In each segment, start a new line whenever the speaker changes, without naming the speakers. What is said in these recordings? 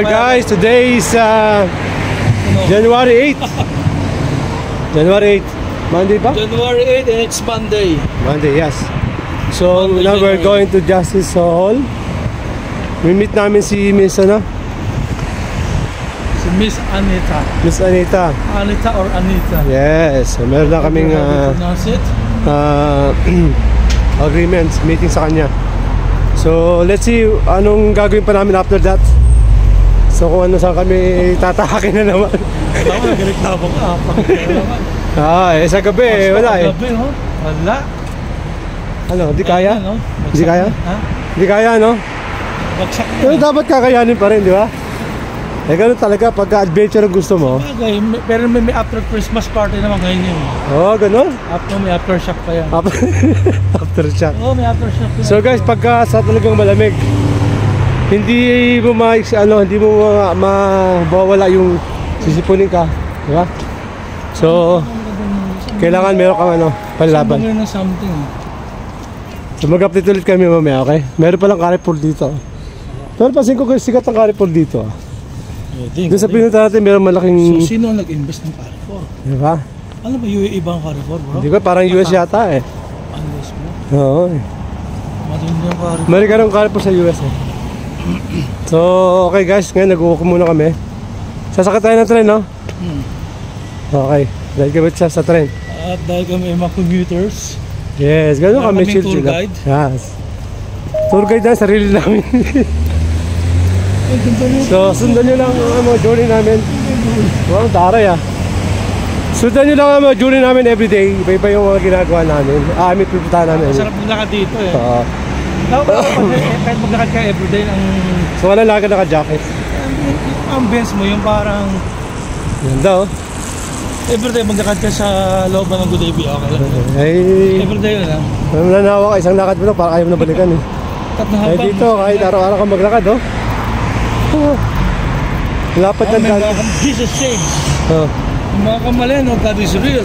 guys, today is January 8th. January 8th. Monday ba?
January 8th and it's Monday.
Monday, yes. So
Monday,
now we're going to Justice Hall. We-meet namin si Miss ano?
Si Miss Anita.
Miss Anita.
Anita or Anita?
Yes. So, meron na kaming agreements, meeting sa kanya. So let's see anong gagawin pa namin after that. So kung ano saan kami tatahakin na naman.
Tama, nagreklamo ka.
Sa gabi wala eh.
Sa gabi, oh. Wala.
Ano, di kaya?
Ano?
Di kaya?
Ha?
Di kaya, no?
Bagsak na.
Pero dapat kakayanin pa rin, di ba? Eh, ganun talaga, pagka-adventure ang gusto mo.
Bagay, pero may after Christmas party naman ngayon yun.
Oo, ganun?
May aftershock pa yan.
Aftershock.
Oo, may aftershock pa yan.
So guys, pagka sa talagang malamig, hindi mo mawawala yung sisipunin ka, di ba? So, kailangan meron kang panlaban.
Something na something.
So mag-update ulit kami mamaya, okay? Meron palang Carrefour dito. Pero pansin ko sikat ang Carrefour dito. Doon sa pinunta natin, meron malaking...
So, sino ang nag-invest ng Carrefour?
Di ba?
Ano ba yung ibang Carrefour, bro?
Di ba? Parang US yata eh.
US mo?
Oo eh.
Matindi yung Carrefour.
Meron ng Carrefour sa US eh. So, okay guys, ngayon nag-uuk muna kami. Sasakit tayo ng tren, no? Okay, dahil kami sa tren.
At dahil kami mga commuters.
Yes, gano'n kami chill
tour guide.
Yes. Tour guide na, sarili namin. So, sundan nyo lang ang mga journey namin. Wow, taray ah. Sundan nyo lang ang mga journey namin everyday. Iba-iba yung mga ginagawa namin. May pupuntahan namin.
Masarap maglakad dito eh.
Oo.
Kahit maglakad ka everyday ang...
So, wala lagad naka-jacket.
Ambience mo yung parang...
Ganda oh.
Everyday maglakad ka sa loob ng Good Day, okay lang. Everyday yun lang.
Wala na hawa ka, isang lakad mo na para ayaw na balikan eh. Dito, kahit araw-araw ka maglakad oh. Lapad ng daan.
Jesus saves. Yung mga kamali, no, God is real.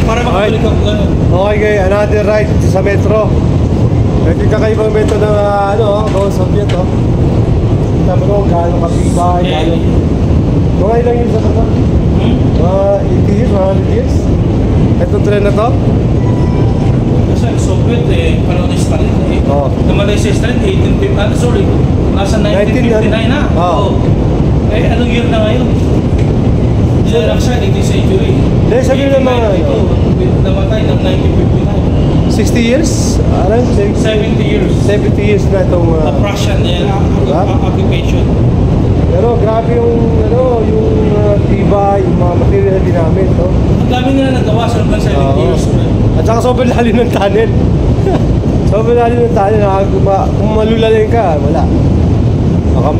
Para makabalik ako ngayon.
Okay guys, another ride sa metro. May kakaibang metro na Gawang Soviet oh. Kita mo nung gano'ng katibay, gano'ng... Mga ilang years na ito? Mga 80 years, 100 years? Itong tren na to?
Kasi ang Soviet eh, panahon ni Stalin eh. Namatay si Stalin, 1850, nasa 1959 na. Eh, anong year na ngayon? Nilalang siya, 18th century.
Dahil sabihin naman
namatay ng 1959.
60 years?
70 years.
70 years na itong...
Prussian occupation.
Pero grabe yung tiba, yung mga material na ginamit, no?
Ang dami nila nagawa sa hanggang 70 years.
At saka sobrang lalim ng tunnel. Sobrang lalim ng tunnel, kung malulalim ka, wala. Baka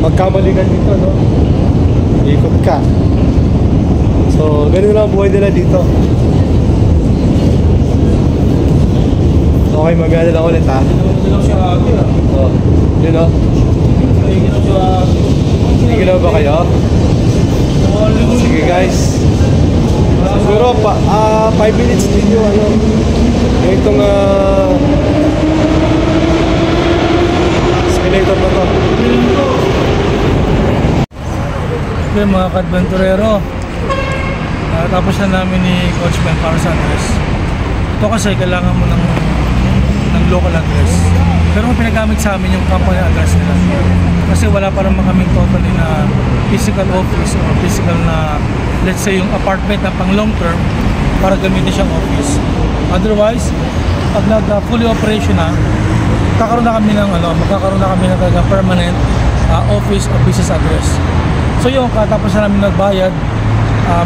magkamali ka dito, no? Ikot ka. So, ganun lang ang buhay nila dito. Okay, mag-ano lang ulit, ha?
Hindi lang siya ate, ha?
Yun, no?
Hindi lang siya ate.
Ginawa ba kayo? Sige guys. Siguro 5 minutes din yung itong escalator na to.
Okay mga ka-adventurero, tapos na namin ni Coach Ben para sa address. Ito kasi kailangan mo ng local address. Pero kung pinagamit sa amin yung company address nila, kasi wala pa naman kaming totally na physical office or physical na, let's say, yung apartment na pang long term para gamitin siyang office. Otherwise, pag fully operation na, magkakaroon na kami ng talaga permanent office or business address. So yung katapos na namin nagbayad,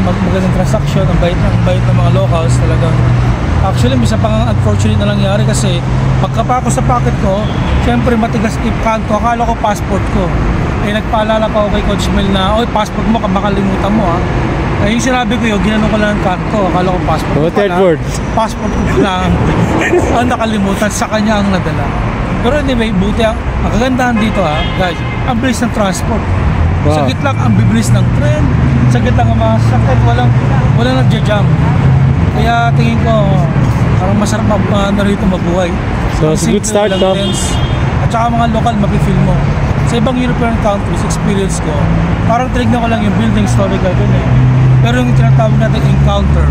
magandang transaction, ang bayad ng mga locals talagang. Actually, misa pang unfortunate na nangyari kasi pagkapa ko sa pocket ko, syempre matigas ipkan ko, akala ko passport ko. Eh nagpaalala pa ako kay Coach Mel na, oy, passport mo, makalimutan mo ha. Eh yung sinabi ko yun, ginanong ko lang ang card ko, akala ko passport ko
third word.
Passport ko lang ang nakalimutan, sa kanya ang nadala. Pero anyway, buti ang kagandahan dito ha, guys, ang bilis ng transport. Wow. Sagit lang ang bibilis ng tren, sagit lang ang mga sakit, walang nagja-jam. Kaya tingin ko, parang masarap na rito mabuhay.
So, it's a good start, no?
At saka mga lokal, mapifeel mo. Sa ibang European countries, experience ko, parang tinignan ko lang yung building historical dun eh. Pero yung tinatawag natin encounter,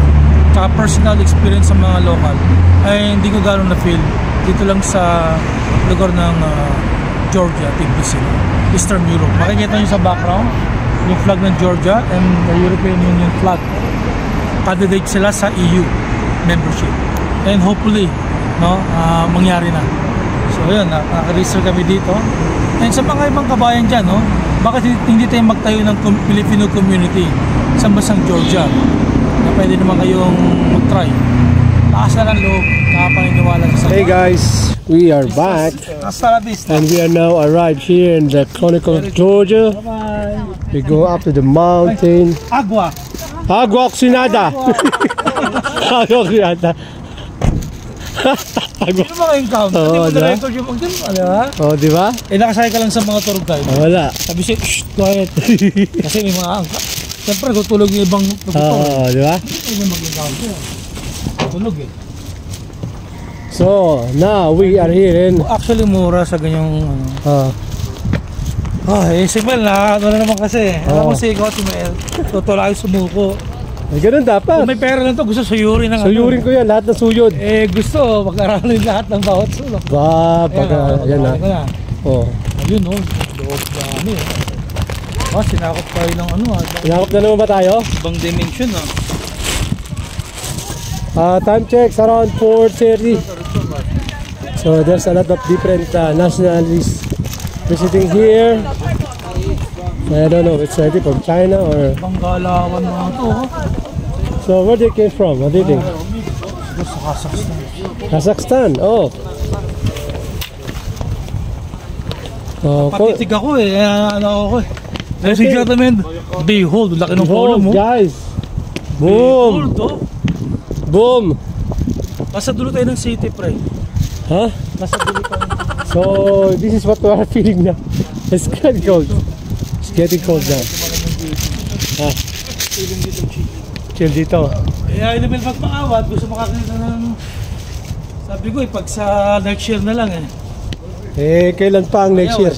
tsaka personal experience sa mga local, ay hindi ko gano'n na-feel dito lang sa lugar ng Georgia, Tbilisi, Eastern Europe. Makikita nyo sa background, yung flag ng Georgia and the European Union flag. Candidate sila sa EU membership. And hopefully, no, mangyari na. So yun, naka-register kami dito. And sa mga ibang kabayan dyan, no, bakit hindi tayo magtayo ng Filipino community sa bansang Georgia? Na pwede naman kayong mag-try. Taas na lang loob, nakapaniniwala sa
Hey guys, we are back.
Hasta la vista.
And we are now arrived here in the Chronicle of Georgia.
Bye-bye.
We go up to the mountain.
Agua.
Agua Oxinada. Agua Oxinada.
Hindi mo maka-encounter. Hindi mo na-record yung mag-din. Di ba?
Oh, di ba?
Eh, nakasakay ka lang sa mga tour guide.
Wala.
Sabi siya, shh, quiet. Kasi may mga angka. Siyempre, tutulog yung ibang tutor.
Di ba?
Hindi mo mag-encounter. Tulog eh.
So, now we are here in...
Actually, mura sa ganyang... si Mel na, ano na naman kasi. Alam mo si ikaw, si Mel. Totoo lang sumuko.
Ganun dapat.
Kung may pera lang to, gusto suyurin ng
Suyurin ko yan, lahat ng suyod.
Eh, gusto, mag-aralin lahat ng bawat sulok.
Ba, pag... Yan na. Oh.
Ayun, no. Loob dami eh. Sinakop tayo ng ano ah.
Sinakop na naman ba tayo?
Ibang dimension ah.
Time checks around 4:30. So there's a lot of different nationalities visiting here. I don't know if it's ready from China or...
Ibang galawan mga to.
So where they came from? What do you think?
Sa Kazakhstan.
Kazakhstan, oh.
Patitig ako eh. Ano ako eh. Ladies and gentlemen, behold, laki ng polo mo.
Guys.
Behold,
Boom.
oh.
Boom.
Nasa dulo tayo ng city, pre.
Huh?
Nasa dulo tayo.
So this is what we are feeling now. It's getting cold. It's getting cold now.
Feeling dito, chill.
Chill dito.
Eh, ayaw naman magpangawat. Gusto makakita ng... Sabi ko eh, pag sa next year na lang eh.
Eh, kailan pa ang next year?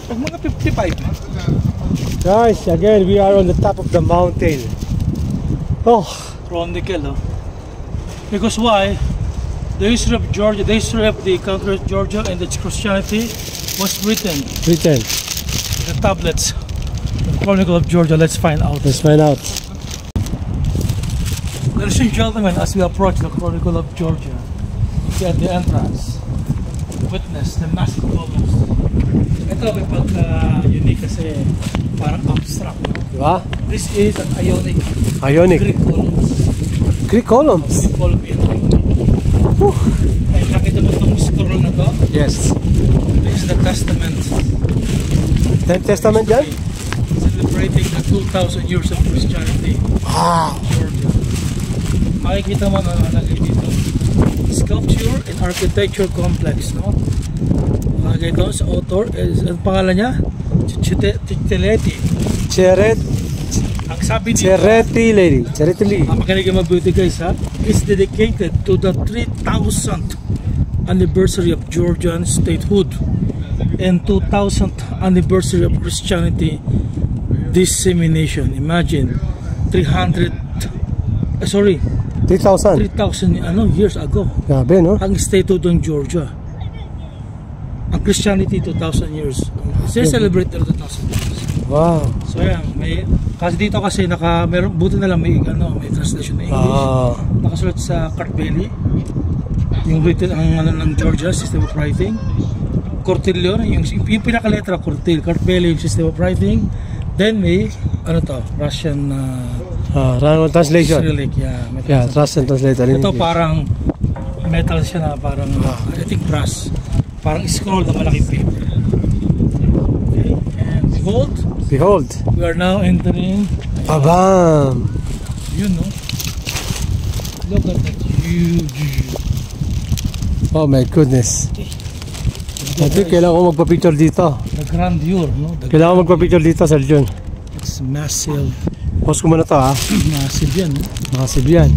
Pag mga 55.
Guys, again, we are on the top of the mountain. Oh,
Chronicle, oh. Because why? The history of Georgia, the history of the country of Georgia and its Christianity was written
written.
in the tablets. The Chronicle of Georgia, let's find out.
Let's find out.
Ladies and gentlemen, as we approach the Chronicle of Georgia, at the entrance, witness the massive columns. Ito may pagka-unique kasi parang abstract.
Diba?
This is an Ionic.
Ionic.
Greek columns.
Greek columns.
Greek column Ionic. Ay, nakita mo itong scroll na to?
Yes.
This is the Testament.
10th Testament yan?
Celebrating the 2,000 years of Christianity.
Wow.
Georgia. Makikita mo na nalagay dito. Sculpture and Architecture Complex, no? Makikita mo sa author, ang pangalan niya? Cicciolati.
Ang
sabi dito,
Ceretili.
makinig yung mabuti guys ha, is dedicated to the 3,000th anniversary of Georgian statehood and 2,000th anniversary of Christianity dissemination. Imagine 3,000 years ago.
Grabe, no?
Ang statehood ng Georgia. Ang Christianity 2,000 years. Celebrate their 2,000 years.
Wow.
So yan, kasi dito kasi buti na lang may translation na English. Nakasulat sa Cartbelli. Yung written ng Georgia system of writing. Cortillon, yung pinakaletra Cortil, Cartbelli yung system of writing. Then may Russian
translation.
Cyrillic,
Yeah, Russian translation.
Ito parang metal siya na parang I think brass. Parang scroll na malaking paper. Okay, and behold, we are now entering.
Babam!
You know, look at that huge.
Oh my goodness. I think kailangan ko magpa-picture dito.
The grandeur, no?
Kailangan ko magpa-picture dito, Sir John.
It's massive.
Post ko muna to, ha?
Massive yan, no?
Massive yan.